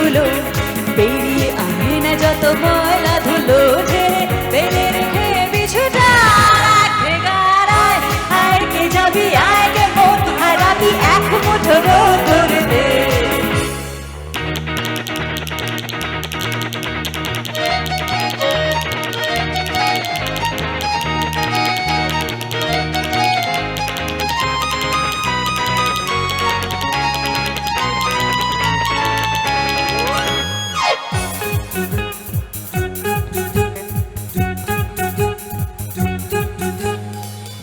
দৃশ্যগুলো পেরিয়ে আয় না যত ময়লা ধুলো ঝেড়ে ফেলে রেখে পিছুটা রাখে গাড়ায় আয় কে যাবি আয় কে মন হারাবি এক মুঠো রোদ দে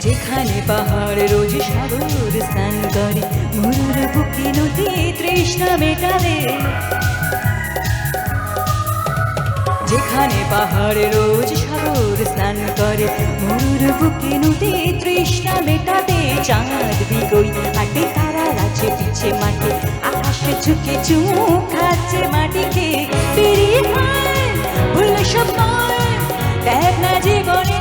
যেখানে পাহাড় রোজ সাগর স্নান করে মরুর বুকে নদী তৃষ্ণা মেটাবে যেখানে পাহাড় রোজ সাগর স্নান করে মরুর বুকে নদী তৃষ্ণা মেটাবে চাঁদ বিগই হাটে তারা আছে পিছে মাঠে আকাশে ঝুঁকে চুমুক খাচ্ছে মাটিকে পেরিয়ে ভুল সব নয় দেখ না জীবনে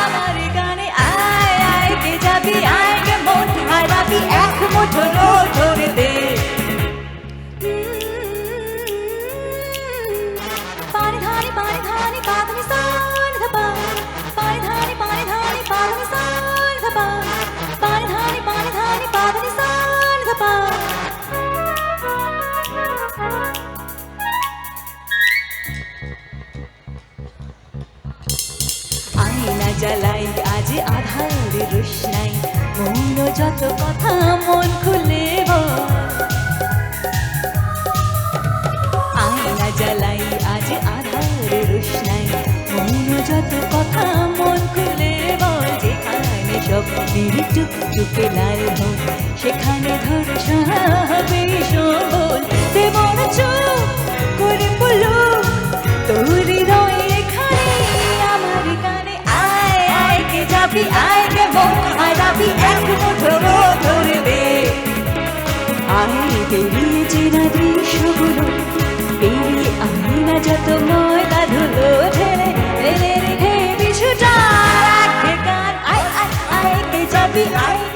আমার গানে আয় আয় কে যাবি আয় কে মন হারাবি এক মুঠো রোদ দে পানি ধানি পাগনি সান ধপা পানি ধানি পাগনি সান ধপা পানি ধানি পাগনি সান ধপা আয়না জ্বালাই আজ আধার রোশনাই মৌন যত কথা মন খুলে আয়না জ্বালাই আজ আধার রোশনাই মৌন যত কথা মন খুলে বল যেখানে সব টুকটুকে লাল হোক সেখানে ধরসা হবে সবল দেবন চোখ করে বলো তোর হৃদয় এখানে আমার গানে আয় আয় কে যাবি আয় কে মন হারাবি এক মুঠো রোদ দে আয় পেরিয়ে চেনা দৃশ্যগুলো পেরিয়ে আয় না যত ময়লা ধুলো ঝেড়ে ফেলে রেখে পিছুটা রাখে গান আয় আয় আয় কে যাবি আয়